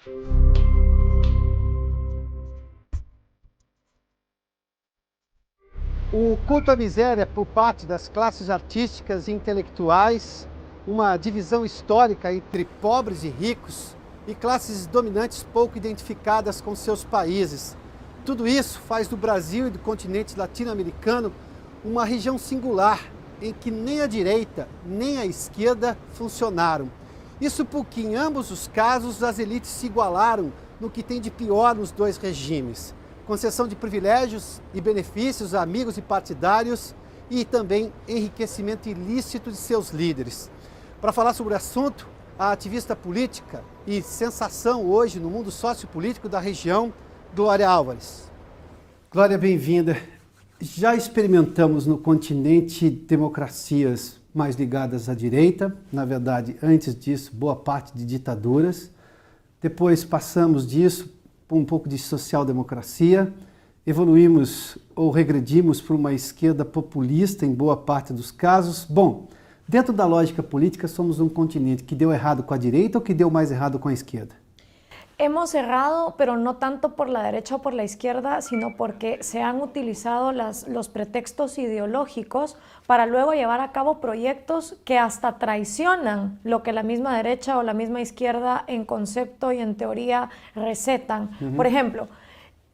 O culto à miséria por parte das classes artísticas e intelectuais, uma divisão histórica entre pobres e ricos e classes dominantes pouco identificadas com seus países. Tudo isso faz do Brasil e do continente latino-americano uma região singular em que nem a direita nem a esquerda funcionaram. Isso porque em ambos os casos as elites se igualaram no que tem de pior nos dois regimes. Concessão de privilégios e benefícios a amigos e partidários e também enriquecimento ilícito de seus líderes. Para falar sobre o assunto, a ativista política e sensação hoje no mundo sociopolítico da região, Glória Álvares. Glória, bem-vinda. Já experimentamos no continente democracias mais ligadas à direita, na verdade, antes disso, boa parte de ditaduras. Depois passamos disso um pouco de social-democracia, evoluímos ou regredimos para uma esquerda populista em boa parte dos casos. Bom, dentro da lógica política, somos um continente que deu errado com a direita ou que deu mais errado com a esquerda? Hemos errado, pero no tanto por la derecha o por la izquierda, sino porque se han utilizado los pretextos ideológicos para luego llevar a cabo proyectos que hasta traicionan lo que la misma derecha o la misma izquierda en concepto y en teoría recetan. Por ejemplo,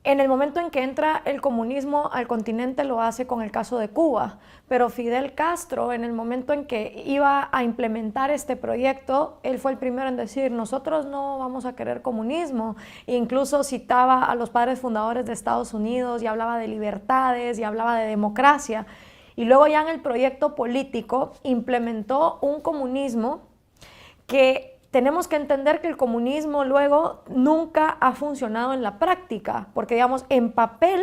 en el momento en que entra el comunismo al continente lo hace con el caso de Cuba, pero Fidel Castro, en el momento en que iba a implementar este proyecto, él fue el primero en decir, nosotros no vamos a querer comunismo. E incluso citaba a los padres fundadores de Estados Unidos y hablaba de libertades y hablaba de democracia. Y luego ya en el proyecto político implementó un comunismo que tenemos que entender que el comunismo luego nunca ha funcionado en la práctica, porque digamos, en papel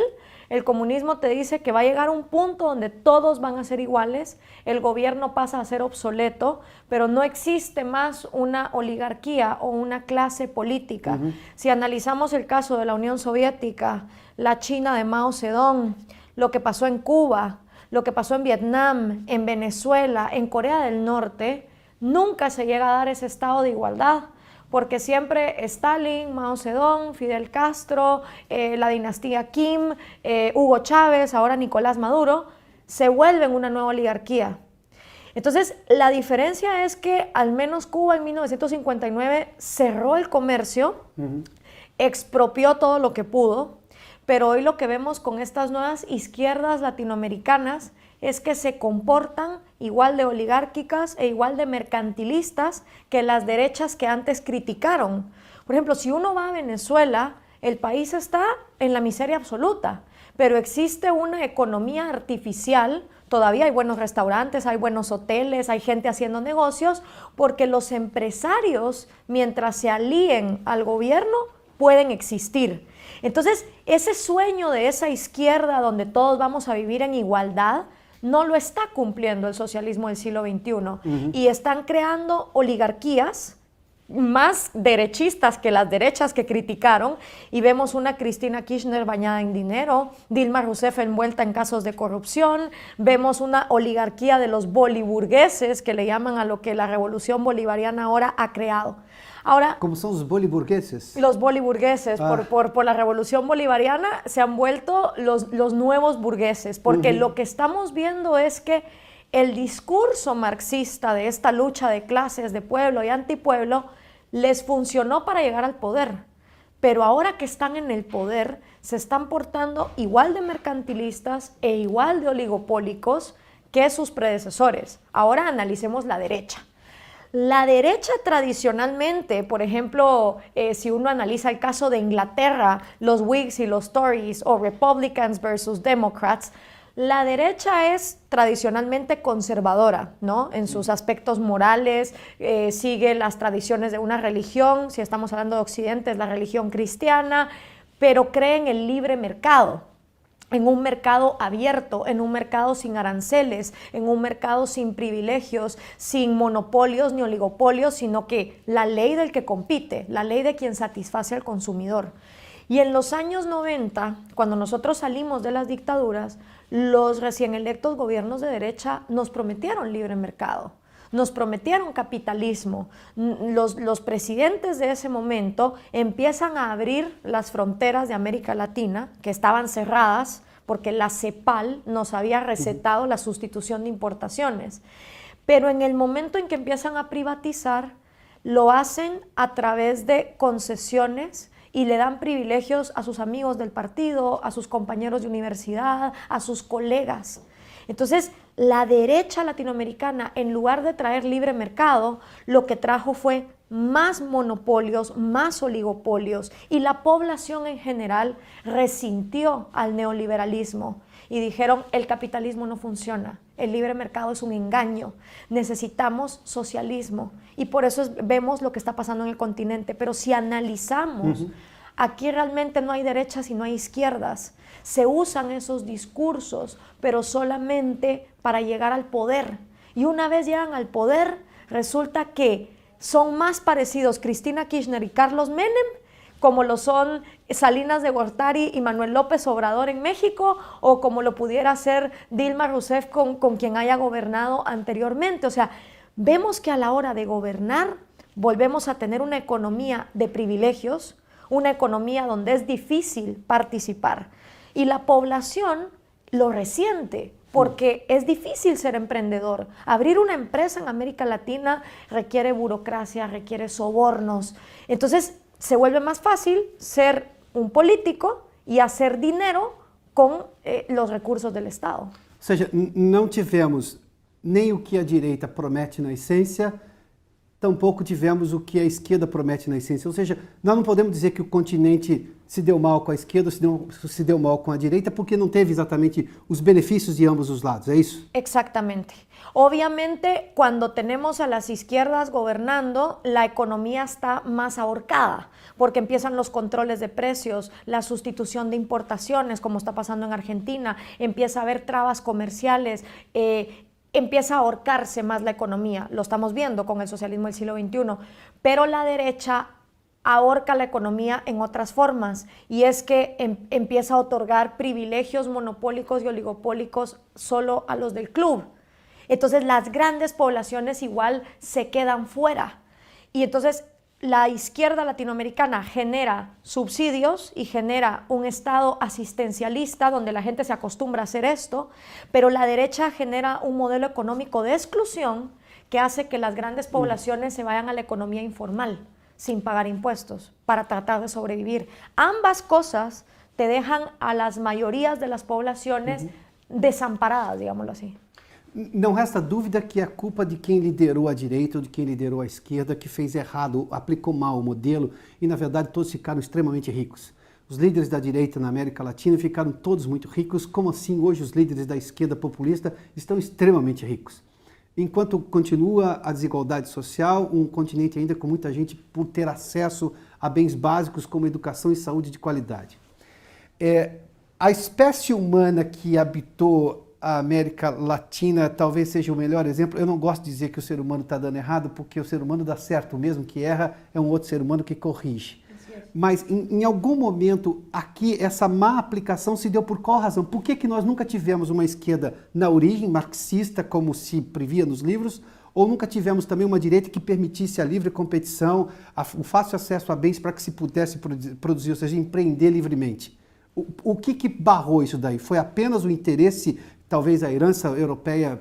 el comunismo te dice que va a llegar a un punto donde todos van a ser iguales, el gobierno pasa a ser obsoleto, pero no existe más una oligarquía o una clase política. Si analizamos el caso de la Unión Soviética, la China de Mao Zedong, lo que pasó en Cuba, lo que pasó en Vietnam, en Venezuela, en Corea del Norte, nunca se llega a dar ese estado de igualdad, porque siempre Stalin, Mao Zedong, Fidel Castro, la dinastía Kim, Hugo Chávez, ahora Nicolás Maduro, se vuelven una nueva oligarquía. Entonces, la diferencia es que al menos Cuba en 1959 cerró el comercio, expropió todo lo que pudo, pero hoy lo que vemos con estas nuevas izquierdas latinoamericanas es que se comportan igual de oligárquicas e igual de mercantilistas que las derechas que antes criticaron. Por ejemplo, si uno va a Venezuela, el país está en la miseria absoluta, pero existe una economía artificial, todavía hay buenos restaurantes, hay buenos hoteles, hay gente haciendo negocios, porque los empresarios, mientras se alíen al gobierno, pueden existir. Entonces, ese sueño de esa izquierda donde todos vamos a vivir en igualdad, no lo está cumpliendo el socialismo del siglo XXI y están creando oligarquías más derechistas que las derechas que criticaron y vemos una Cristina Kirchner bañada en dinero, Dilma Rousseff envuelta en casos de corrupción, vemos una oligarquía de los boliburgueses que le llaman a lo que la revolución bolivariana ahora ha creado. Ahora, ¿cómo son los boliburgueses? Los boliburgueses, por la revolución bolivariana se han vuelto los nuevos burgueses, porque lo que estamos viendo es que el discurso marxista de esta lucha de clases, de pueblo y antipueblo, les funcionó para llegar al poder. Pero ahora que están en el poder, se están portando igual de mercantilistas e igual de oligopólicos que sus predecesores. Ahora analicemos la derecha. La derecha tradicionalmente, por ejemplo, si uno analiza el caso de Inglaterra, los Whigs y los Tories o Republicans versus Democrats, la derecha es tradicionalmente conservadora, ¿no? En sus aspectos morales, sigue las tradiciones de una religión, si estamos hablando de Occidente es la religión cristiana, pero cree en el libre mercado. En un mercado abierto, en un mercado sin aranceles, en un mercado sin privilegios, sin monopolios ni oligopolios, sino que la ley del que compite, la ley de quien satisface al consumidor. Y en los años 90, cuando nosotros salimos de las dictaduras, los recién electos gobiernos de derecha nos prometieron libre mercado. nos prometieron capitalismo. Los presidentes de ese momento empiezan a abrir las fronteras de América Latina, que estaban cerradas, porque la CEPAL nos había recetado la sustitución de importaciones. Pero en el momento en que empiezan a privatizar, lo hacen a través de concesiones y le dan privilegios a sus amigos del partido, a sus compañeros de universidad, a sus colegas. Entonces, la derecha latinoamericana, en lugar de traer libre mercado, lo que trajo fue más monopolios, más oligopolios, y la población en general resintió al neoliberalismo y dijeron: el capitalismo no funciona, el libre mercado es un engaño, necesitamos socialismo. Y por eso vemos lo que está pasando en el continente. Pero si analizamos, aquí realmente no hay derechas y no hay izquierdas. Se usan esos discursos, pero solamente para llegar al poder. Y una vez llegan al poder, resulta que son más parecidos Cristina Kirchner y Carlos Menem como lo son Salinas de Gortari y Manuel López Obrador en México, o como lo pudiera hacer Dilma Rousseff con quien haya gobernado anteriormente. O sea, vemos que a la hora de gobernar volvemos a tener una economía de privilegios, una economía donde es difícil participar, y la población lo resiente, porque es difícil ser emprendedor. Abrir una empresa en América Latina requiere burocracia, requiere sobornos. Entonces se vuelve más fácil ser un político y hacer dinero con los recursos del Estado. Ou seja, não tivemos nem o que a direita promete na essência, tampouco tivemos o que a esquerda promete na essência. Ou seja, nós não podemos dizer que o continente se deu mal com a esquerda ou se deu mal com a direita, porque não teve exatamente os benefícios de ambos os lados, é isso? Exactamente. Obviamente, cuando tenemos a las izquierdas gobernando, la economía está más ahorcada, porque empiezan los controles de precios, la sustitución de importaciones, como está pasando en Argentina, empieza a haber trabas comerciales, empieza a ahorcarse más la economía. Lo estamos viendo con el socialismo del siglo XXI, pero la derecha ahorca la economía en otras formas, y es que empieza a otorgar privilegios monopólicos y oligopólicos solo a los del club. Entonces las grandes poblaciones igual se quedan fuera, y entonces la izquierda latinoamericana genera subsidios y genera un estado asistencialista donde la gente se acostumbra a hacer esto, pero la derecha genera un modelo económico de exclusión que hace que las grandes poblaciones se vayan a la economía informal sin pagar impuestos para tratar de sobrevivir. Ambas cosas te dejan a las mayorías de las poblaciones desamparadas, digámoslo así. Não resta dúvida que é culpa de quem liderou a direita ou de quem liderou a esquerda, que fez errado, aplicou mal o modelo e, na verdade, todos ficaram extremamente ricos. Os líderes da direita na América Latina ficaram todos muito ricos, como assim hoje os líderes da esquerda populista estão extremamente ricos. Enquanto continua a desigualdade social, um continente ainda com muita gente por ter acesso a bens básicos como educação e saúde de qualidade. A espécie humana que habitou a América Latina talvez seja o melhor exemplo. Eu não gosto de dizer que o ser humano está dando errado, porque o ser humano dá certo, mesmo que erra, é um outro ser humano que corrige. Mas em algum momento aqui essa má aplicação se deu por qual razão? Por que nós nunca tivemos uma esquerda na origem marxista, como se previa nos livros, ou nunca tivemos também uma direita que permitisse a livre competição, o fácil acesso a bens para que se pudesse produzir, ou seja, empreender livremente? O que barrou isso daí? Foi apenas o interesse, talvez a herança europeia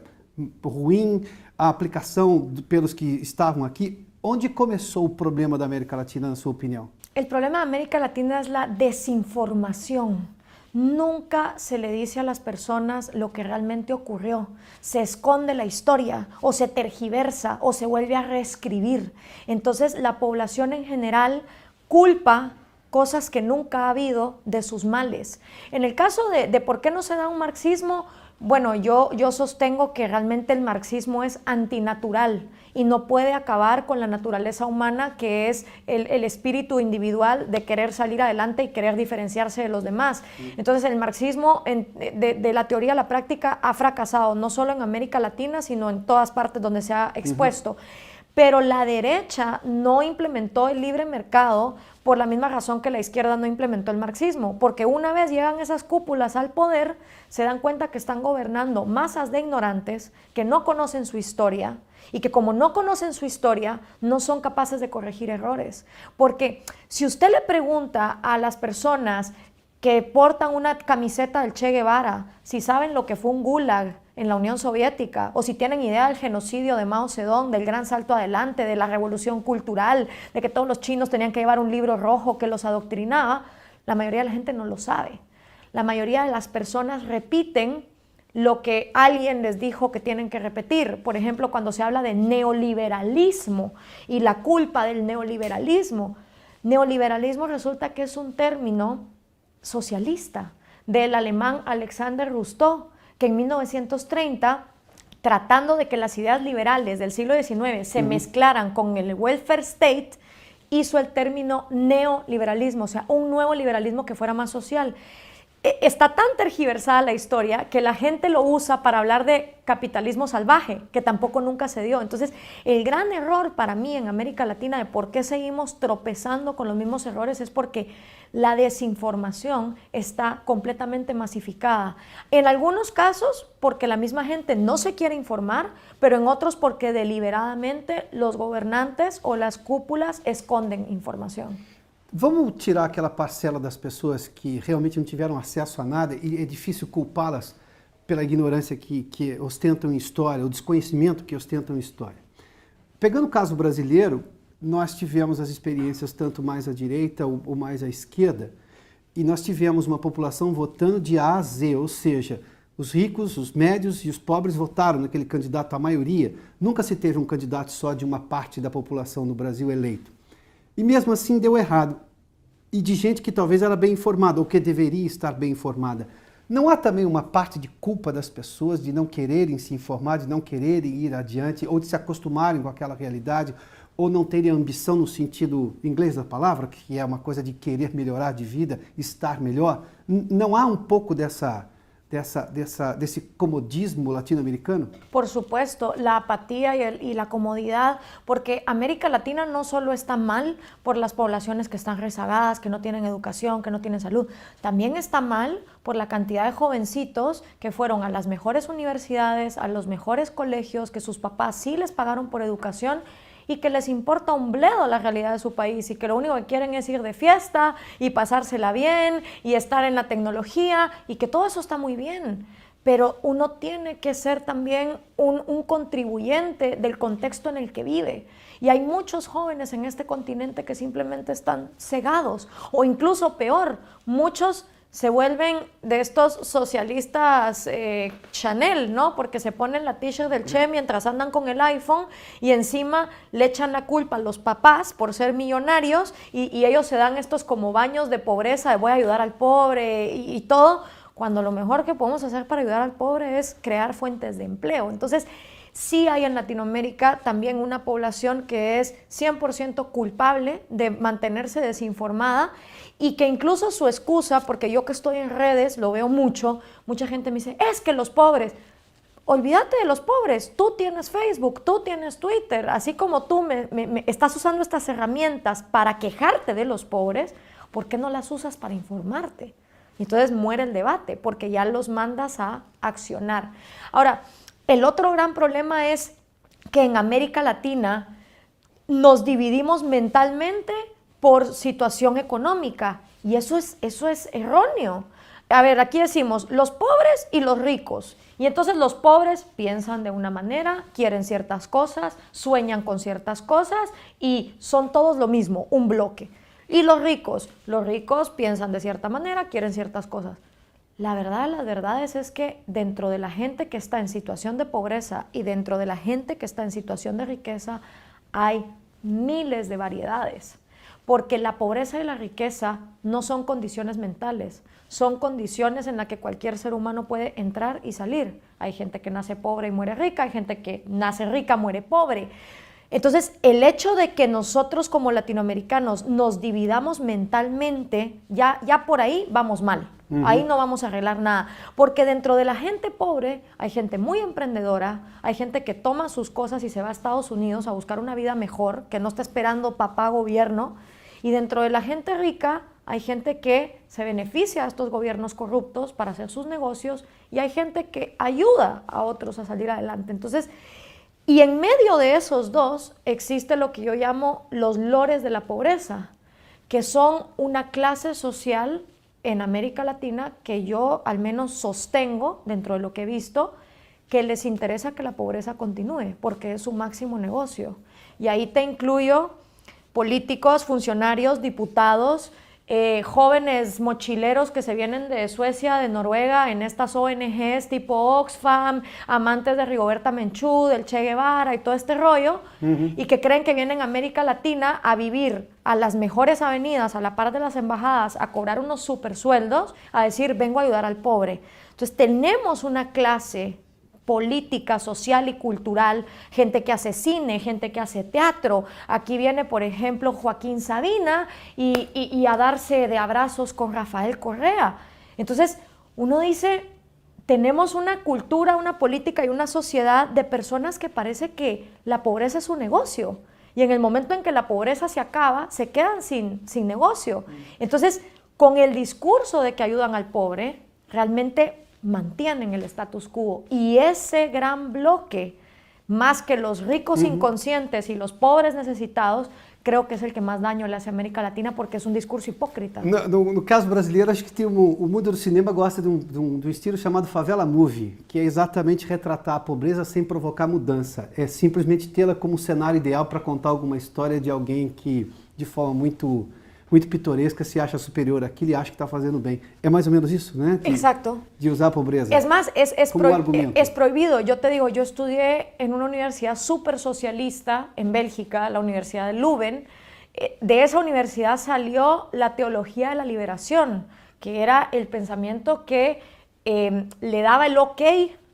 ruim, a aplicação pelos que estavam aqui? Onde começou o problema da América Latina, na sua opinião? El problema de América Latina es la desinformación. Nunca se le dice a las personas lo que realmente ocurrió. Se esconde la historia, o se tergiversa, o se vuelve a reescribir. Entonces la población en general culpa cosas que nunca ha habido de sus males. En el caso de por qué no se da un marxismo, bueno, yo sostengo que realmente el marxismo es antinatural y no puede acabar con la naturaleza humana, que es el espíritu individual de querer salir adelante y querer diferenciarse de los demás. Entonces el marxismo de la teoría a la práctica ha fracasado, no solo en América Latina, sino en todas partes donde se ha expuesto. Pero la derecha no implementó el libre mercado por la misma razón que la izquierda no implementó el marxismo, porque una vez llegan esas cúpulas al poder, se dan cuenta que están gobernando masas de ignorantes que no conocen su historia y que como no conocen su historia, no son capaces de corregir errores. Porque si usted le pregunta a las personas que portan una camiseta del Che Guevara, si saben lo que fue un gulag en la Unión Soviética, o si tienen idea del genocidio de Mao Zedong, del gran salto adelante, de la revolución cultural, de que todos los chinos tenían que llevar un libro rojo que los adoctrinaba, la mayoría de la gente no lo sabe. La mayoría de las personas repiten lo que alguien les dijo que tienen que repetir. Por ejemplo, cuando se habla de neoliberalismo y la culpa del neoliberalismo, neoliberalismo resulta que es un término socialista del alemán Alexander Rousseau, que en 1930, tratando de que las ideas liberales del siglo XIX se mezclaran con el welfare state, hizo el término neoliberalismo, o sea, un nuevo liberalismo que fuera más social. Está tan tergiversada la historia que la gente lo usa para hablar de capitalismo salvaje, que tampoco nunca se dio. Entonces, el gran error para mí en América Latina de por qué seguimos tropezando con los mismos errores es porque la desinformación está completamente masificada. En algunos casos, porque la misma gente no se quiere informar, pero en otros porque deliberadamente los gobernantes o las cúpulas esconden información. Vamos tirar aquela parcela das pessoas que realmente não tiveram acesso a nada e é difícil culpá-las pela ignorância que ostentam em história, o desconhecimento que ostentam em história. Pegando o caso brasileiro, nós tivemos as experiências tanto mais à direita ou mais à esquerda, e nós tivemos uma população votando de A a Z, ou seja, os ricos, os médios e os pobres votaram naquele candidato à maioria. Nunca se teve um candidato só de uma parte da população no Brasil eleito. E mesmo assim deu errado. E de gente que talvez era bem informada, ou que deveria estar bem informada. Não há também uma parte de culpa das pessoas de não quererem se informar, de não quererem ir adiante, ou de se acostumarem com aquela realidade, ou não terem ambição no sentido inglês da palavra, que é uma coisa de querer melhorar de vida, estar melhor? Não há um pouco desse comodismo latinoamericano? Por supuesto, la apatía y la comodidad, porque América Latina no solo está mal por las poblaciones que están rezagadas, que no tienen educación, que no tienen salud, también está mal por la cantidad de jovencitos que fueron a las mejores universidades, a los mejores colegios, que sus papás sí les pagaron por educación y que les importa un bledo la realidad de su país y que lo único que quieren es ir de fiesta y pasársela bien y estar en la tecnología y que todo eso está muy bien, pero uno tiene que ser también un contribuyente del contexto en el que vive. Y hay muchos jóvenes en este continente que simplemente están cegados o incluso peor, muchos se vuelven de estos socialistas Chanel, ¿no? Porque se ponen la t-shirt del Che mientras andan con el iPhone y encima le echan la culpa a los papás por ser millonarios y ellos se dan estos como baños de pobreza, de voy a ayudar al pobre y todo, cuando lo mejor que podemos hacer para ayudar al pobre es crear fuentes de empleo. Entonces, sí hay en Latinoamérica también una población que es 100% culpable de mantenerse desinformada y que incluso su excusa, porque yo que estoy en redes lo veo mucho, mucha gente me dice, es que los pobres, olvídate de los pobres, tú tienes Facebook, tú tienes Twitter, así como tú me estás usando estas herramientas para quejarte de los pobres, ¿por qué no las usas para informarte? Y entonces muere el debate, porque ya los mandas a accionar. Ahora, el otro gran problema es que en América Latina nos dividimos mentalmente por situación económica y eso es erróneo. A ver, aquí decimos los pobres y los ricos y entonces los pobres piensan de una manera, quieren ciertas cosas, sueñan con ciertas cosas y son todos lo mismo, un bloque. Y los ricos piensan de cierta manera, quieren ciertas cosas. La verdad de las verdades es que dentro de la gente que está en situación de pobreza y dentro de la gente que está en situación de riqueza hay miles de variedades, porque la pobreza y la riqueza no son condiciones mentales, son condiciones en las que cualquier ser humano puede entrar y salir. Hay gente que nace pobre y muere rica, hay gente que nace rica, muere pobre. Entonces, el hecho de que nosotros como latinoamericanos nos dividamos mentalmente, ya por ahí vamos mal. Ahí no vamos a arreglar nada, porque dentro de la gente pobre hay gente muy emprendedora, hay gente que toma sus cosas y se va a Estados Unidos a buscar una vida mejor, que no está esperando papá gobierno, y dentro de la gente rica hay gente que se beneficia de estos gobiernos corruptos para hacer sus negocios y hay gente que ayuda a otros a salir adelante. Entonces, Y en medio de esos dos existe lo que yo llamo los lores de la pobreza, que son una clase social en América Latina que yo al menos sostengo, dentro de lo que he visto, que les interesa que la pobreza continúe, porque es su máximo negocio. Y ahí te incluyo políticos, funcionarios, diputados, jóvenes mochileros que se vienen de Suecia, de Noruega, en estas ONGs tipo Oxfam, amantes de Rigoberta Menchú, del Che Guevara y todo este rollo, y que creen que vienen a América Latina a vivir a las mejores avenidas, a la par de las embajadas, a cobrar unos super sueldos, a decir, vengo a ayudar al pobre. Entonces tenemos una clase política, social y cultural, gente que hace cine, gente que hace teatro. Aquí viene, por ejemplo, Joaquín Sabina y a darse de abrazos con Rafael Correa. Entonces, uno dice, tenemos una cultura, una política y una sociedad de personas que parece que la pobreza es un negocio. Y en el momento en que la pobreza se acaba, se quedan sin negocio. Entonces, con el discurso de que ayudan al pobre, realmente mantienen el status quo, y ese gran bloque, más que los ricos inconscientes y los pobres necesitados, creo que es el que más daño le hace a América Latina, porque es un discurso hipócrita. No caso brasileiro, acho que tem o mundo do cinema gosta de um estilo chamado favela movie, que é exatamente retratar a pobreza sem provocar mudança. É simplesmente tê-la como um cenário ideal para contar alguma história de alguém que, de forma muito pitoresca, se acha superior àquilo e acha que está fazendo bem. É mais ou menos isso, né? Exacto. De usar a pobreza. Es más, argumento. Es prohibido. Yo te digo, yo estudié en una universidad súper socialista en Bélgica, la Universidad de Leuven. De esa universidad salió la teología de la liberación, que era el pensamiento que le daba el ok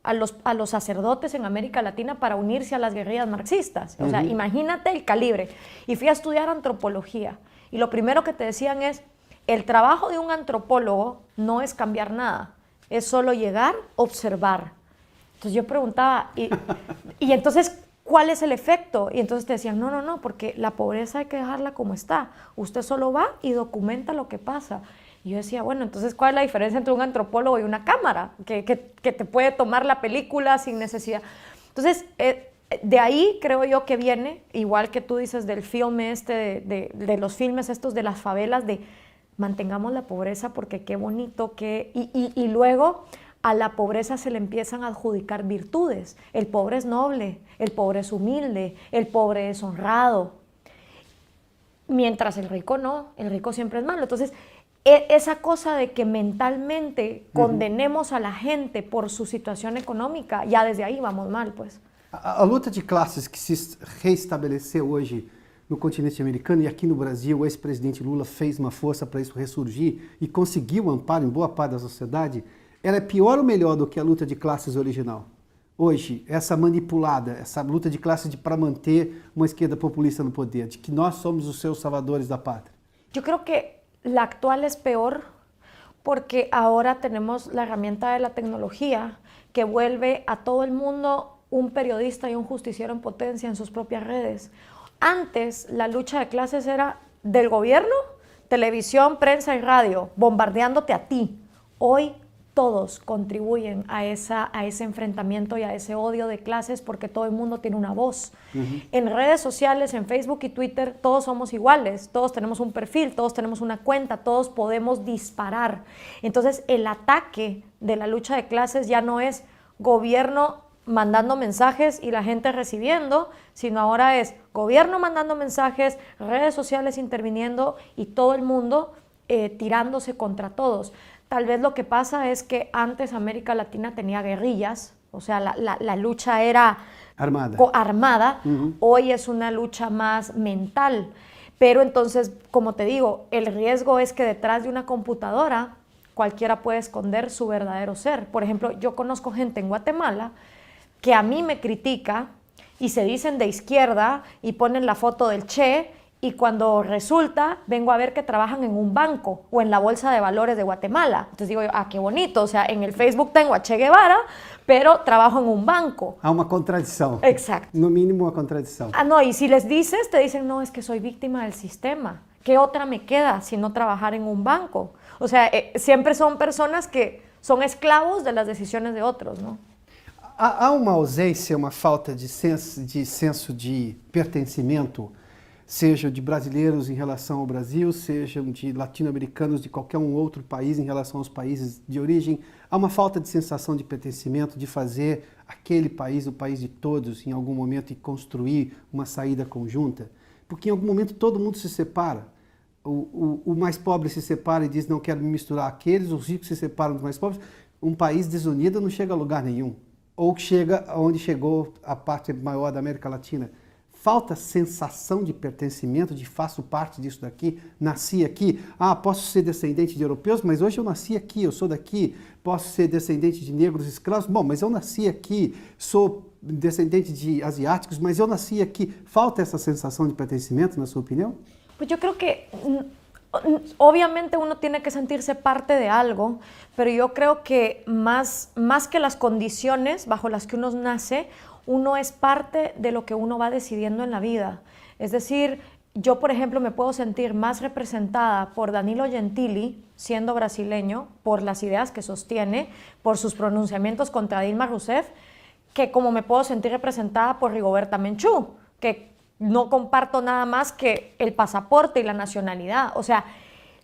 a los sacerdotes en América Latina para unirse a las guerrillas marxistas. O sea, imagínate el calibre. Y fui a estudiar antropología. Y lo primero que te decían es, el trabajo de un antropólogo no es cambiar nada, es solo llegar, observar. Entonces yo preguntaba, y entonces, ¿cuál es el efecto? Y entonces te decían, no, porque la pobreza hay que dejarla como está. Usted solo va y documenta lo que pasa. Y yo decía, bueno, entonces, ¿cuál es la diferencia entre un antropólogo y una cámara? Que te puede tomar la película sin necesidad. Entonces, de ahí creo yo que viene, igual que tú dices del filme de los filmes estos de las favelas, de mantengamos la pobreza porque qué bonito, y luego a la pobreza se le empiezan a adjudicar virtudes. El pobre es noble, el pobre es humilde, el pobre es honrado, mientras el rico no, el rico siempre es malo. Entonces, esa cosa de que mentalmente condenemos a la gente por su situación económica, ya desde ahí vamos mal, pues. A luta de classes que se reestabeleceu hoje no continente americano e aqui no Brasil, o ex-presidente Lula fez uma força para isso ressurgir e conseguiu amparo em boa parte da sociedade, ela é pior ou melhor do que a luta de classes original? Hoje, essa manipulada, essa luta de classes para manter uma esquerda populista no poder, de que nós somos os seus salvadores da pátria. Yo creo que la actual es peor porque ahora tenemos la herramienta de la tecnología que vuelve a todo el mundo un periodista y un justiciero en potencia en sus propias redes. Antes, la lucha de clases era del gobierno, televisión, prensa y radio, bombardeándote a ti. Hoy todos contribuyen a ese enfrentamiento y a ese odio de clases porque todo el mundo tiene una voz. En redes sociales, en Facebook y Twitter, todos somos iguales, todos tenemos un perfil, todos tenemos una cuenta, todos podemos disparar. Entonces, el ataque de la lucha de clases ya no es gobierno mandando mensajes y la gente recibiendo, sino ahora es gobierno mandando mensajes, redes sociales interviniendo y todo el mundo tirándose contra todos. Tal vez lo que pasa es que antes América Latina tenía guerrillas, o sea, la lucha era armada. Hoy es una lucha más mental. Pero entonces, como te digo, el riesgo es que detrás de una computadora cualquiera puede esconder su verdadero ser. Por ejemplo, yo conozco gente en Guatemala que a mí me critica y se dicen de izquierda y ponen la foto del Che, y cuando resulta, vengo a ver que trabajan en un banco o en la Bolsa de Valores de Guatemala. Entonces digo yo, qué bonito, o sea, en el Facebook tengo a Che Guevara, pero trabajo en un banco. Há uma contradição. Exacto. No mínimo uma contradição. No, y si les dices, te dicen, no, es que soy víctima del sistema. ¿Qué otra me queda si no trabajar en un banco? O sea, siempre son personas que son esclavos de las decisiones de otros, ¿no? Há uma ausência, uma falta de senso de pertencimento, seja de brasileiros em relação ao Brasil, sejam de latino-americanos de qualquer um outro país em relação aos países de origem. Há uma falta de sensação de pertencimento, de fazer aquele país o país de todos em algum momento e construir uma saída conjunta, porque em algum momento todo mundo se separa. O mais pobre se separa e diz não quero me misturar àqueles, os ricos se separam dos mais pobres. Um país desunido não chega a lugar nenhum, ou chega onde chegou a parte maior da América Latina. Falta sensação de pertencimento, de faço parte disso daqui, nasci aqui. Ah, posso ser descendente de europeus, mas hoje eu nasci aqui, eu sou daqui. Posso ser descendente de negros escravos, bom, mas eu nasci aqui. Sou descendente de asiáticos, mas eu nasci aqui. Falta essa sensação de pertencimento, na sua opinião? Pues yo creo que obviamente uno tiene que sentirse parte de algo, pero yo creo que más que las condiciones bajo las que uno nace, uno es parte de lo que uno va decidiendo en la vida. Es decir, yo por ejemplo me puedo sentir más representada por Danilo Gentili, siendo brasileño, por las ideas que sostiene, por sus pronunciamientos contra Dilma Rousseff, que como me puedo sentir representada por Rigoberta Menchú, que no comparto nada más que el pasaporte y la nacionalidad. O sea,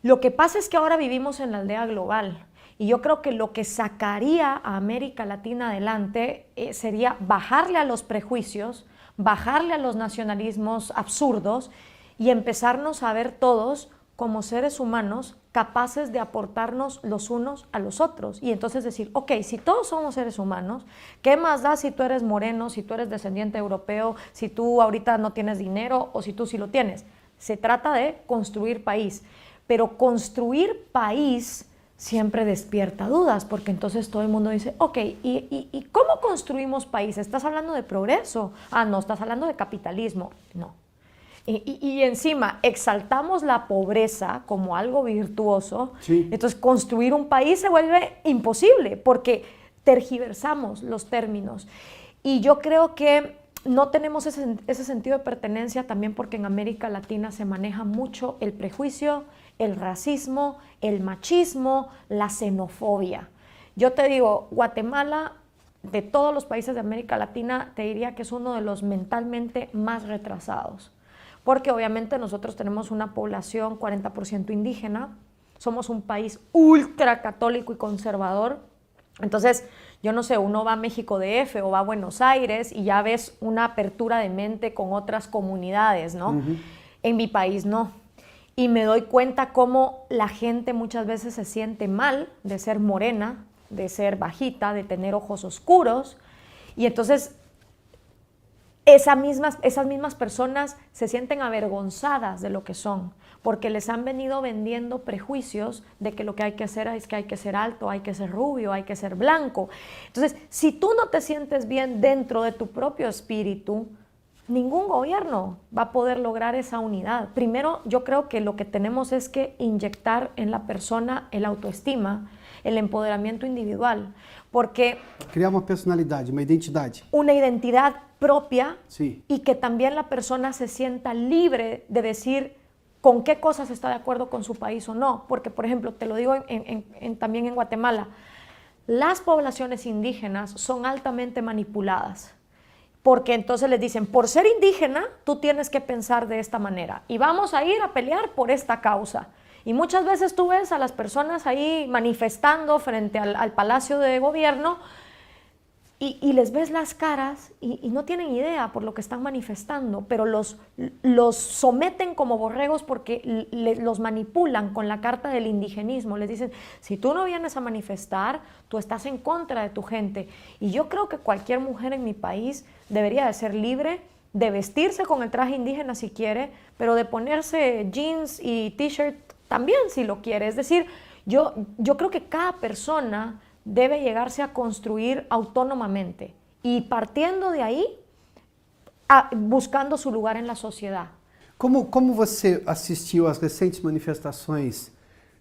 lo que pasa es que ahora vivimos en la aldea global. Y yo creo que lo que sacaría a América Latina adelante sería bajarle a los prejuicios, bajarle a los nacionalismos absurdos y empezarnos a ver todos como seres humanos capaces de aportarnos los unos a los otros. Y entonces decir, ok, si todos somos seres humanos, ¿qué más da si tú eres moreno, si tú eres descendiente europeo, si tú ahorita no tienes dinero o si tú sí lo tienes? Se trata de construir país. Pero construir país siempre despierta dudas, porque entonces todo el mundo dice, ok, ¿y cómo construimos país? ¿Estás hablando de progreso? Ah, no, estás hablando de capitalismo. No. Y encima exaltamos la pobreza como algo virtuoso, sí. Entonces construir un país se vuelve imposible, porque tergiversamos los términos. Y yo creo que no tenemos ese sentido de pertenencia también porque en América Latina se maneja mucho el prejuicio, el racismo, el machismo, la xenofobia. Yo te digo, Guatemala, de todos los países de América Latina, te diría que es uno de los mentalmente más retrasados. Porque obviamente nosotros tenemos una población 40% indígena, somos un país ultra católico y conservador. Entonces, yo no sé, uno va a México DF o va a Buenos Aires y ya ves una apertura de mente con otras comunidades, ¿no? Uh-huh. En mi país no. Y me doy cuenta cómo la gente muchas veces se siente mal de ser morena, de ser bajita, de tener ojos oscuros. Y entonces esas mismas personas se sienten avergonzadas de lo que son, porque les han venido vendiendo prejuicios de que lo que hay que hacer es que hay que ser alto, hay que ser rubio, hay que ser blanco. Entonces, si tú no te sientes bien dentro de tu propio espíritu, ningún gobierno va a poder lograr esa unidad. Primero, yo creo que lo que tenemos es que inyectar en la persona el autoestima, el empoderamiento individual, porque... Crear una personalidad, una identidad. Una identidad propia, sí. Y que también la persona se sienta libre de decir con qué cosas está de acuerdo con su país o no. Porque, por ejemplo, te lo digo también en Guatemala, las poblaciones indígenas son altamente manipuladas. Porque entonces les dicen, por ser indígena, tú tienes que pensar de esta manera y vamos a ir a pelear por esta causa. Y muchas veces tú ves a las personas ahí manifestando frente al Palacio de Gobierno y les ves las caras y no tienen idea por lo que están manifestando, pero los someten como borregos porque los manipulan con la carta del indigenismo. Les dicen, si tú no vienes a manifestar, tú estás en contra de tu gente. Y yo creo que cualquier mujer en mi país debería de ser libre de vestirse con el traje indígena si quiere, pero de ponerse jeans y t-shirt también si lo quiere. Es decir, yo creo que cada persona debe llegarse a construir autónomamente y partiendo de ahí, buscando su lugar en la sociedad. Como você assistiu às recentes manifestações?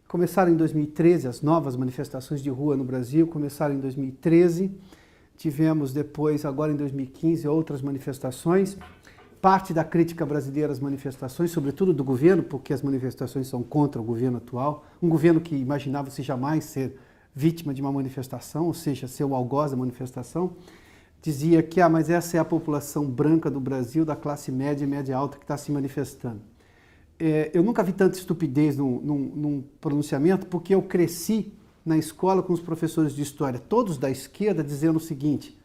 Começaram em 2013, as novas manifestações de rua no Brasil começaram em 2013, tivemos depois, agora em 2015, outras manifestações. Parte da crítica brasileira às manifestações, sobretudo do governo, porque as manifestações são contra o governo atual, um governo que imaginava-se jamais ser vítima de uma manifestação, ou seja, ser o algoz da manifestação. dizia que mas essa é a população branca do Brasil, da classe média e média alta que está se manifestando. Eu nunca vi tanta estupidez num pronunciamento, porque eu cresci na escola com os professores de história, todos da esquerda, dizendo o seguinte: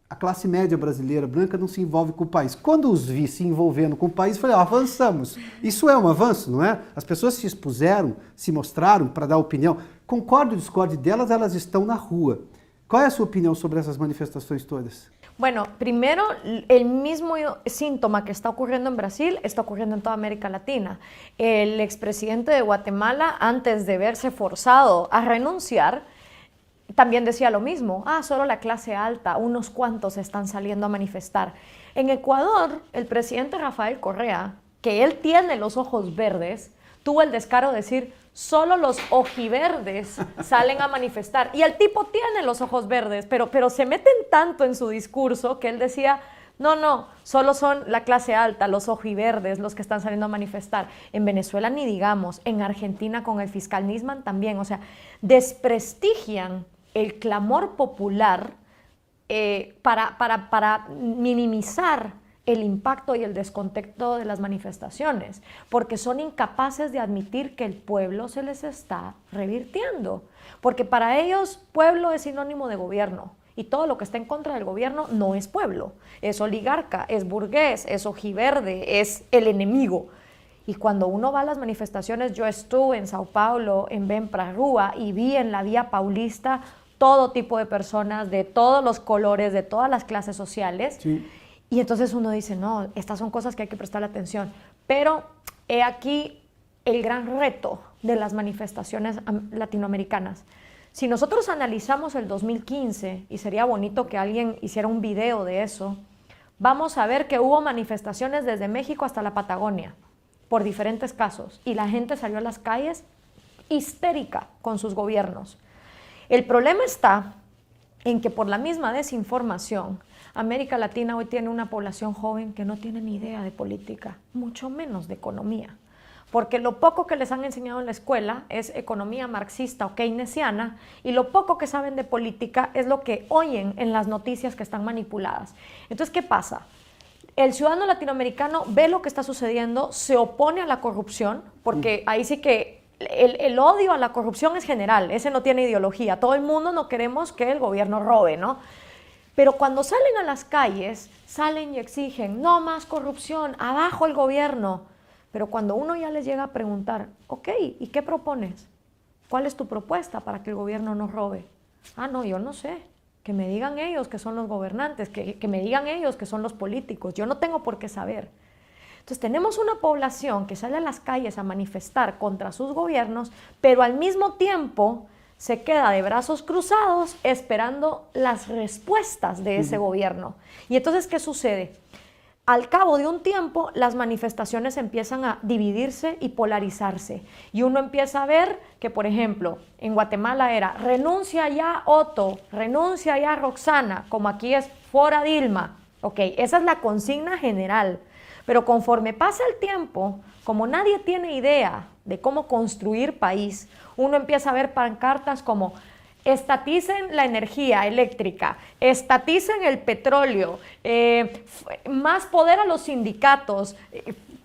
a classe média brasileira branca não se envolve com o país. Quando os vi se envolvendo com o país, eu falei, avançamos. Isso é um avanço, não é? As pessoas se expuseram, se mostraram para dar opinião. Concorde ou discorde delas, elas estão na rua. Qual é a sua opinião sobre essas manifestações todas? Bueno, primero, el mismo síntoma que está ocurriendo en Brasil está ocurriendo en toda América Latina. El expresidente de Guatemala, antes de verse forzado a renunciar, también decía lo mismo, solo la clase alta, unos cuantos están saliendo a manifestar. En Ecuador, el presidente Rafael Correa, que él tiene los ojos verdes, tuvo el descaro de decir, solo los ojiverdes salen a manifestar. Y el tipo tiene los ojos verdes, pero se meten tanto en su discurso que él decía, no, solo son la clase alta, los ojiverdes, los que están saliendo a manifestar. En Venezuela ni digamos, en Argentina con el fiscal Nisman también, o sea, desprestigian el clamor popular para minimizar el impacto y el descontexto de las manifestaciones, porque son incapaces de admitir que el pueblo se les está revirtiendo, porque para ellos pueblo es sinónimo de gobierno, y todo lo que está en contra del gobierno no es pueblo, es oligarca, es burgués, es ojiverde, es el enemigo. Y cuando uno va a las manifestaciones, yo estuve en Sao Paulo, en Ven Pra Rua, y vi en la Vía Paulista todo tipo de personas, de todos los colores, de todas las clases sociales, sí. Y entonces uno dice, no, estas son cosas que hay que prestarle atención. Pero he aquí el gran reto de las manifestaciones latinoamericanas. Si nosotros analizamos el 2015, y sería bonito que alguien hiciera un video de eso, vamos a ver que hubo manifestaciones desde México hasta la Patagonia, por diferentes casos, y la gente salió a las calles histérica con sus gobiernos. El problema está en que por la misma desinformación, América Latina hoy tiene una población joven que no tiene ni idea de política, mucho menos de economía, porque lo poco que les han enseñado en la escuela es economía marxista o keynesiana, y lo poco que saben de política es lo que oyen en las noticias que están manipuladas. Entonces, ¿qué pasa? El ciudadano latinoamericano ve lo que está sucediendo, se opone a la corrupción, porque ahí sí que el odio a la corrupción es general, ese no tiene ideología, todo el mundo no queremos que el gobierno robe, ¿no? Pero cuando salen a las calles, salen y exigen, no más corrupción, abajo el gobierno. Pero cuando uno ya les llega a preguntar, ok, ¿y qué propones? ¿Cuál es tu propuesta para que el gobierno no robe? No, yo no sé. Que me digan ellos que son los gobernantes, que me digan ellos que son los políticos. Yo no tengo por qué saber. Entonces tenemos una población que sale a las calles a manifestar contra sus gobiernos, pero al mismo tiempo se queda de brazos cruzados esperando las respuestas de ese gobierno. Y entonces, ¿qué sucede? Al cabo de un tiempo, las manifestaciones empiezan a dividirse y polarizarse. Y uno empieza a ver que, por ejemplo, en Guatemala era renuncia ya Otto, renuncia ya Roxana, como aquí es fora Dilma. Ok, esa es la consigna general. Pero conforme pasa el tiempo, como nadie tiene idea de cómo construir país, uno empieza a ver pancartas como estaticen la energía eléctrica, estaticen el petróleo, más poder a los sindicatos,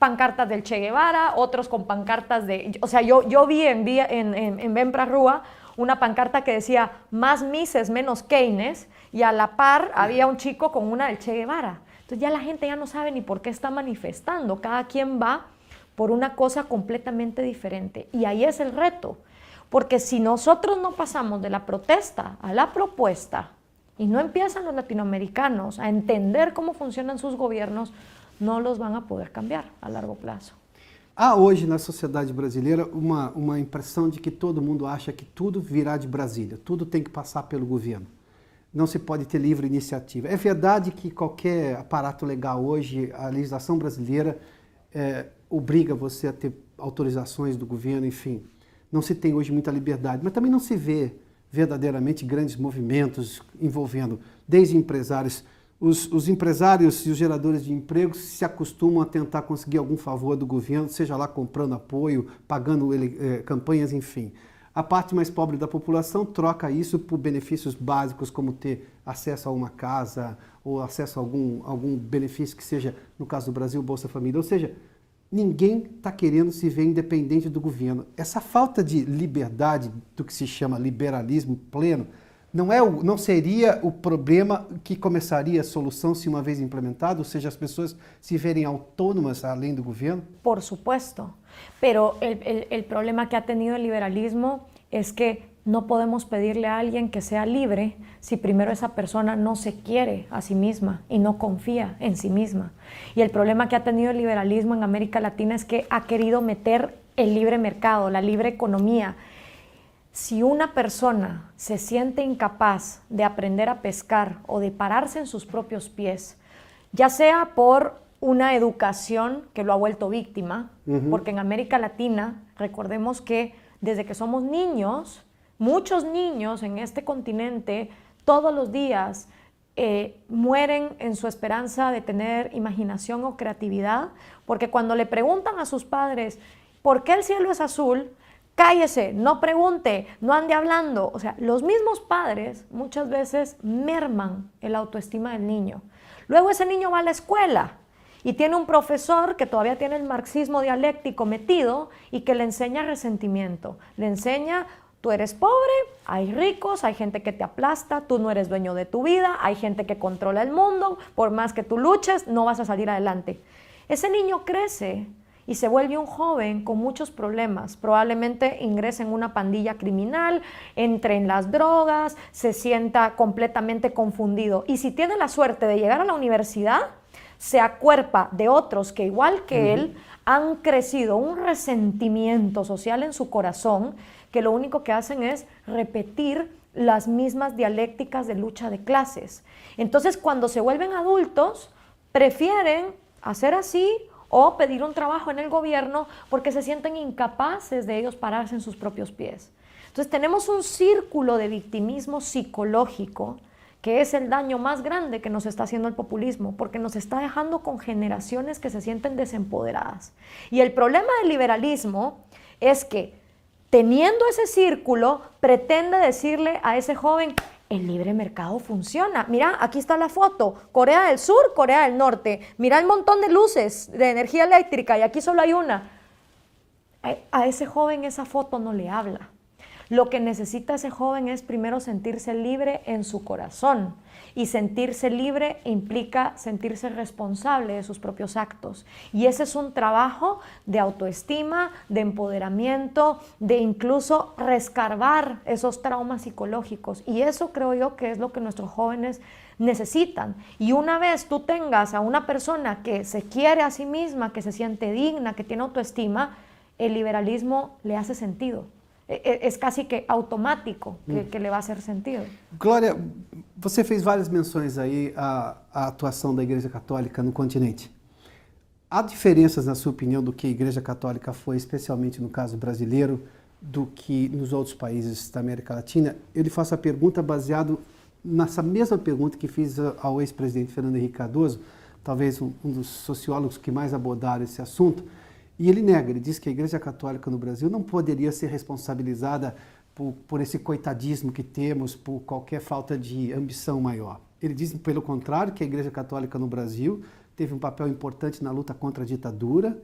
pancartas del Che Guevara, otros con pancartas de... O sea, yo vi en Ven Pra Rua una pancarta que decía más Mises, menos Keynes, y a la par había un chico con una del Che Guevara. Entonces ya la gente ya no sabe ni por qué está manifestando, cada quien va por una cosa completamente diferente. Y ahí es el reto, porque si nosotros no pasamos de la protesta a la propuesta y no empiezan los latinoamericanos a entender cómo funcionan sus gobiernos, no los van a poder cambiar a largo plazo. Há hoje na sociedade brasileira uma impressão de que todo mundo acha que tudo virá de Brasília, tudo tem que passar pelo governo. Não se pode ter livre iniciativa. É verdade que qualquer aparato legal hoje, a legislação brasileira obriga você a ter autorizações do governo, enfim. Não se tem hoje muita liberdade, mas também não se vê verdadeiramente grandes movimentos envolvendo desde empresários. Os empresários e os geradores de empregos se acostumam a tentar conseguir algum favor do governo, seja lá comprando apoio, pagando campanhas, enfim. A parte mais pobre da população troca isso por benefícios básicos, como ter acesso a uma casa ou acesso a algum benefício que seja, no caso do Brasil, Bolsa Família. Ou seja, ninguém está querendo se ver independente do governo. Essa falta de liberdade, do que se chama liberalismo pleno, não seria o problema que começaria a solução se uma vez implementado, ou seja, as pessoas se verem autônomas além do gobierno? Por supuesto, pero el problema que ha tenido el liberalismo es que no podemos pedirle a alguien que sea libre si primero esa persona no se quiere a sí misma y no confía en sí misma. Y el problema que ha tenido el liberalismo en América Latina es que ha querido meter el libre mercado, la libre economía. Si una persona se siente incapaz de aprender a pescar o de pararse en sus propios pies, ya sea por una educación que lo ha vuelto víctima, porque en América Latina, recordemos que desde que somos niños, muchos niños en este continente todos los días mueren en su esperanza de tener imaginación o creatividad, porque cuando le preguntan a sus padres ¿por qué el cielo es azul?, cállese, no pregunte, no ande hablando. O sea, los mismos padres muchas veces merman el autoestima del niño. Luego ese niño va a la escuela y tiene un profesor que todavía tiene el marxismo dialéctico metido y que le enseña resentimiento. Le enseña, tú eres pobre, hay ricos, hay gente que te aplasta, tú no eres dueño de tu vida, hay gente que controla el mundo, por más que tú luches, no vas a salir adelante. Ese niño crece y se vuelve un joven con muchos problemas, probablemente ingrese en una pandilla criminal, entre en las drogas, se sienta completamente confundido y si tiene la suerte de llegar a la universidad, se acuerpa de otros que igual que él han crecido un resentimiento social en su corazón que lo único que hacen es repetir las mismas dialécticas de lucha de clases. Entonces cuando se vuelven adultos prefieren hacer así o pedir un trabajo en el gobierno porque se sienten incapaces de ellos pararse en sus propios pies. Entonces tenemos un círculo de victimismo psicológico que es el daño más grande que nos está haciendo el populismo, porque nos está dejando con generaciones que se sienten desempoderadas. Y el problema del liberalismo es que, teniendo ese círculo, pretende decirle a ese joven, el libre mercado funciona. Mira, aquí está la foto, Corea del Sur, Corea del Norte. Mira el montón de luces de energía eléctrica y aquí solo hay una. A ese joven esa foto no le habla. Lo que necesita ese joven es primero sentirse libre en su corazón. Y sentirse libre implica sentirse responsable de sus propios actos. Y ese es un trabajo de autoestima, de empoderamiento, de incluso rescarbar esos traumas psicológicos. Y eso creo yo que es lo que nuestros jóvenes necesitan. Y una vez tú tengas a una persona que se quiere a sí misma, que se siente digna, que tiene autoestima, el liberalismo le hace sentido. Es casi que automático que le va a hacer sentido. Glória, você fez várias menções aí à atuação da Igreja Católica no continente. Há diferenças, na sua opinião, do que a Igreja Católica foi, especialmente no caso brasileiro, do que nos outros países da América Latina? Eu lhe faço a pergunta baseado nessa mesma pergunta que fiz ao ex-presidente Fernando Henrique Cardoso, talvez um dos sociólogos que mais abordaram esse assunto. E ele nega, ele diz que a Igreja Católica no Brasil não poderia ser responsabilizada por esse coitadismo que temos, por qualquer falta de ambição maior. Ele diz, pelo contrário, que a Igreja Católica no Brasil teve um papel importante na luta contra a ditadura,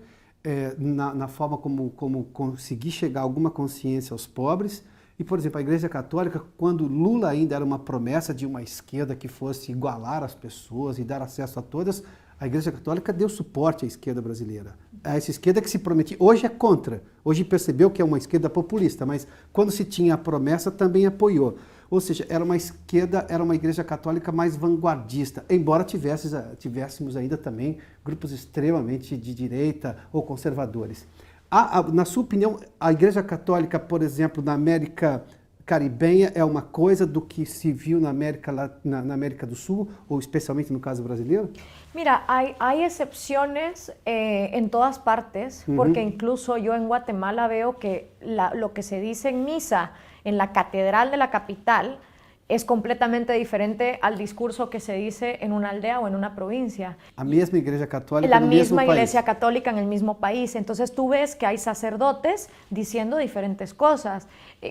na forma como conseguir chegar a alguma consciência aos pobres. E, por exemplo, a Igreja Católica, quando Lula ainda era uma promessa de uma esquerda que fosse igualar as pessoas e dar acesso a todas, a Igreja Católica deu suporte à esquerda brasileira. A essa esquerda que se prometia, hoje é contra, hoje percebeu que é uma esquerda populista, mas quando se tinha a promessa também apoiou. Ou seja, era uma esquerda, era uma Igreja Católica mais vanguardista, embora tivéssemos ainda também grupos extremamente de direita ou conservadores. Na sua opinião, a Igreja Católica, por exemplo, na América Caribenha é uma coisa do que se viu na América do Sul, ou especialmente no caso brasileiro? Mira, hay excepciones en todas partes, porque incluso yo en Guatemala veo que lo que se dice en misa en la catedral de la capital es completamente diferente al discurso que se dice en una aldea o en una provincia. A misma igreja católica La no mesmo misma país. iglesia católica en el mismo país. Entonces tú ves que hay sacerdotes diciendo diferentes cosas,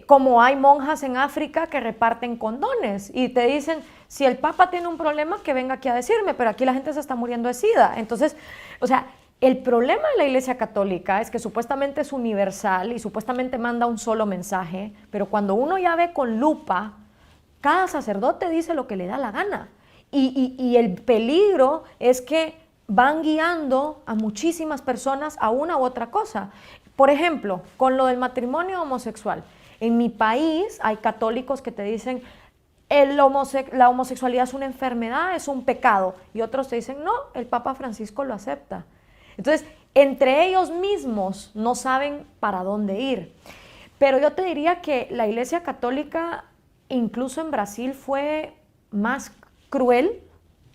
como hay monjas en África que reparten condones y te dicen, si el Papa tiene un problema, que venga aquí a decirme, pero aquí la gente se está muriendo de SIDA. Entonces, o sea, el problema de la Iglesia Católica es que supuestamente es universal y supuestamente manda un solo mensaje, pero cuando uno ya ve con lupa, cada sacerdote dice lo que le da la gana. Y el peligro es que van guiando a muchísimas personas a una u otra cosa. Por ejemplo, con lo del matrimonio homosexual. En mi país hay católicos que te dicen la homosexualidad es una enfermedad, es un pecado. Y otros te dicen, no, el Papa Francisco lo acepta. Entonces, entre ellos mismos no saben para dónde ir. Pero yo te diría que la Iglesia Católica, incluso en Brasil, fue más cruel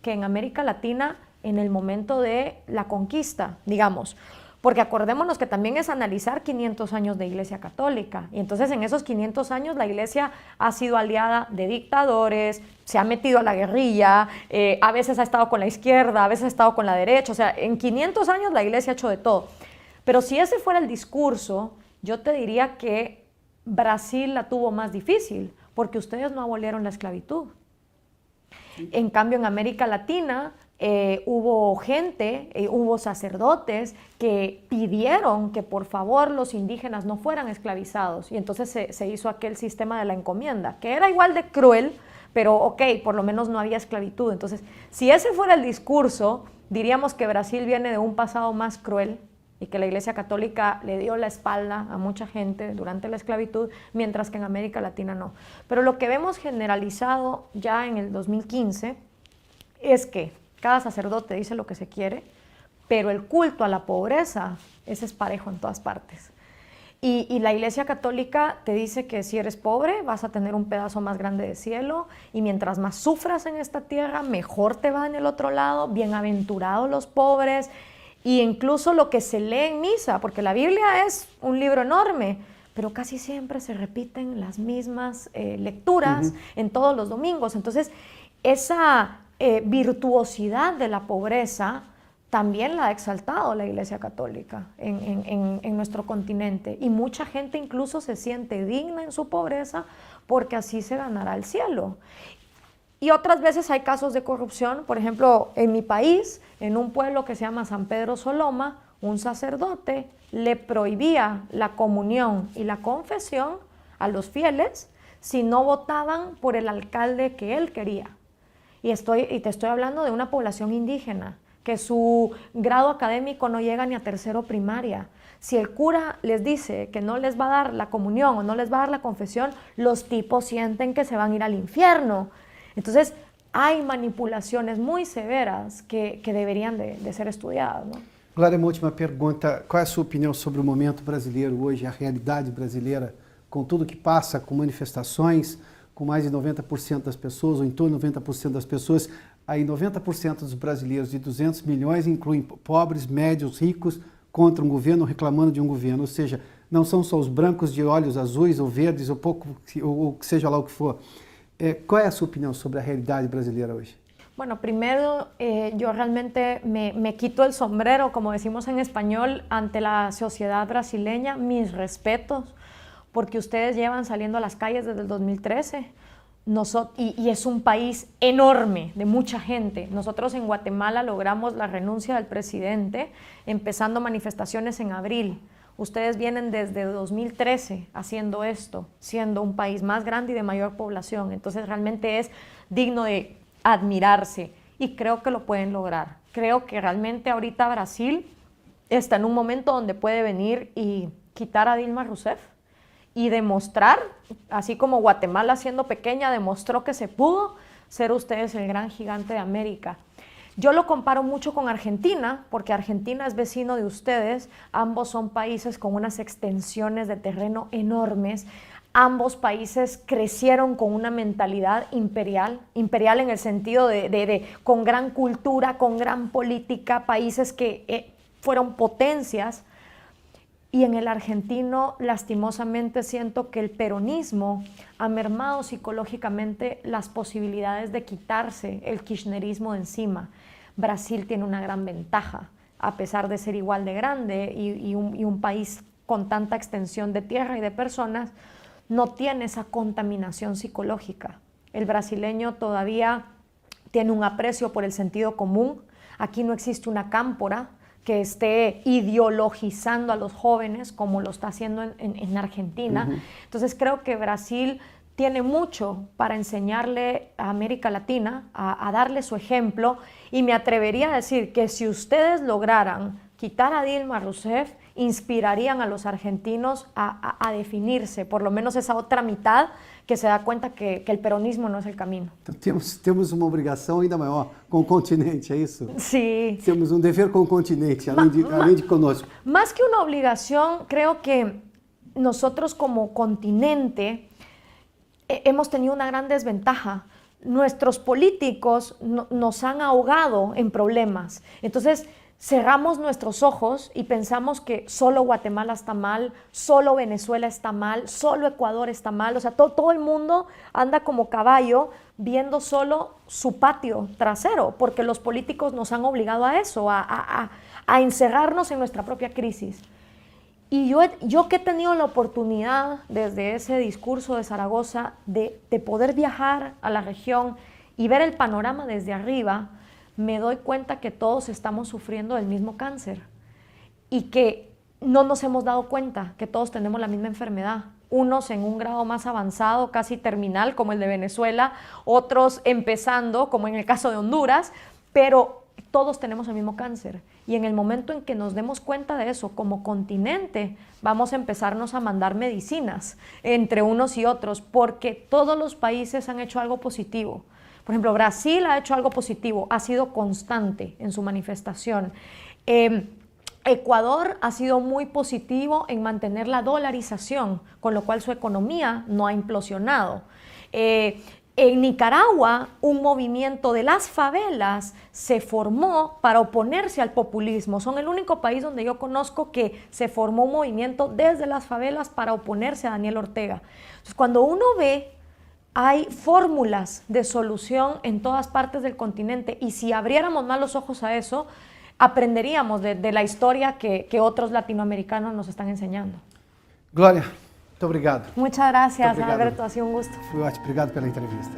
que en América Latina en el momento de la conquista, digamos. Porque acordémonos que también es analizar 500 años de Iglesia Católica. Y entonces en esos 500 años la Iglesia ha sido aliada de dictadores, se ha metido a la guerrilla, a veces ha estado con la izquierda, a veces ha estado con la derecha. O sea, en 500 años la Iglesia ha hecho de todo. Pero si ese fuera el discurso, yo te diría que Brasil la tuvo más difícil, porque ustedes no abolieron la esclavitud. En cambio, en América Latina hubo gente, hubo sacerdotes que pidieron que por favor los indígenas no fueran esclavizados y entonces se hizo aquel sistema de la encomienda, que era igual de cruel, pero ok, por lo menos no había esclavitud. Entonces, si ese fuera el discurso, diríamos que Brasil viene de un pasado más cruel y que la Iglesia Católica le dio la espalda a mucha gente durante la esclavitud, mientras que en América Latina no. Pero lo que vemos generalizado ya en el 2015 es que cada sacerdote dice lo que se quiere, pero el culto a la pobreza es parejo en todas partes. Y la Iglesia Católica te dice que si eres pobre vas a tener un pedazo más grande de cielo y mientras más sufras en esta tierra, mejor te va en el otro lado, bienaventurados los pobres. Y incluso lo que se lee en misa, porque la Biblia es un libro enorme, pero casi siempre se repiten las mismas lecturas en todos los domingos. Entonces, esa virtuosidad de la pobreza también la ha exaltado la Iglesia Católica en nuestro continente. Y mucha gente incluso se siente digna en su pobreza porque así se ganará el cielo. Y otras veces hay casos de corrupción, por ejemplo, en mi país, en un pueblo que se llama San Pedro Soloma, un sacerdote le prohibía la comunión y la confesión a los fieles si no votaban por el alcalde que él quería. Y te estoy hablando de una población indígena, que su grado académico no llega ni a tercero primaria. Si el cura les dice que no les va a dar la comunión o no les va a dar la confesión, los tipos sienten que se van a ir al infierno. Entonces, hay manipulaciones muy severas que deberían de ser estudiadas, ¿no? Glória, uma última pergunta. Qual é a sua opinião sobre o momento brasileiro hoje, a realidade brasileira, com tudo que passa, com manifestações, com mais de 90% das pessoas, ou em torno de 90% das pessoas, aí 90% dos brasileiros, de 200 milhões, incluem pobres, médios, ricos, contra um governo, reclamando de um governo. Ou seja, não são só os brancos de olhos azuis ou verdes, ou pouco, ou seja lá o que for. ¿Cuál es su opinión sobre la realidad brasileña hoy? Bueno, primero yo realmente me quito el sombrero, como decimos en español, ante la sociedad brasileña, mis respetos, porque ustedes llevan saliendo a las calles desde el 2013 y es un país enorme, de mucha gente. Nosotros en Guatemala logramos la renuncia del presidente, empezando manifestaciones en abril. Ustedes vienen desde 2013 haciendo esto, siendo un país más grande y de mayor población. Entonces realmente es digno de admirarse y creo que lo pueden lograr. Creo que realmente ahorita Brasil está en un momento donde puede venir y quitar a Dilma Rousseff y demostrar, así como Guatemala siendo pequeña demostró que se pudo, ser ustedes el gran gigante de América. Yo lo comparo mucho con Argentina, porque Argentina es vecino de ustedes, ambos son países con unas extensiones de terreno enormes, ambos países crecieron con una mentalidad imperial en el sentido con gran cultura, con gran política, países que fueron potencias, Y en el argentino, lastimosamente, siento que el peronismo ha mermado psicológicamente las posibilidades de quitarse el kirchnerismo de encima. Brasil tiene una gran ventaja, a pesar de ser igual de grande y un país con tanta extensión de tierra y de personas, no tiene esa contaminación psicológica. El brasileño todavía tiene un aprecio por el sentido común. Aquí no existe una cámpora que esté ideologizando a los jóvenes como lo está haciendo en Argentina. Entonces creo que Brasil tiene mucho para enseñarle a América Latina, a darle su ejemplo, y me atrevería a decir que si ustedes lograran quitar a Dilma Rousseff, inspirarían a los argentinos a definirse, por lo menos esa otra mitad que se da cuenta que el peronismo no es el camino. Então, temos uma obrigação ainda maior com o continente, é isso? Sí. Temos um dever com o continente, além de conosco. Más que una obligación, creo que nosotros como continente hemos tenido una gran desventaja. Nuestros políticos nos han ahogado en problemas. Entonces, cerramos nuestros ojos y pensamos que solo Guatemala está mal, solo Venezuela está mal, solo Ecuador está mal. O sea, todo el mundo anda como caballo viendo solo su patio trasero, porque los políticos nos han obligado a eso, a encerrarnos en nuestra propia crisis. Y yo que he tenido la oportunidad desde ese discurso de Zaragoza de poder viajar a la región y ver el panorama desde arriba, me doy cuenta que todos estamos sufriendo del mismo cáncer y que no nos hemos dado cuenta que todos tenemos la misma enfermedad. Unos en un grado más avanzado, casi terminal, como el de Venezuela, otros empezando, como en el caso de Honduras, pero todos tenemos el mismo cáncer. Y en el momento en que nos demos cuenta de eso como continente, vamos a empezarnos a mandar medicinas entre unos y otros, porque todos los países han hecho algo positivo. Por ejemplo, Brasil ha hecho algo positivo, ha sido constante en su manifestación. Ecuador ha sido muy positivo en mantener la dolarización, con lo cual su economía no ha implosionado. En Nicaragua, un movimiento de las favelas se formó para oponerse al populismo. Son el único país donde yo conozco que se formó un movimiento desde las favelas para oponerse a Daniel Ortega. Entonces, cuando uno ve, hay fórmulas de solución en todas partes del continente, y si abriéramos más los ojos a eso, aprenderíamos de la historia que otros latinoamericanos nos están enseñando. Glória, muito obrigado. Muchas gracias, Muito obrigado. Alberto, ha sido un gusto. Foi ótimo, obrigado pela entrevista.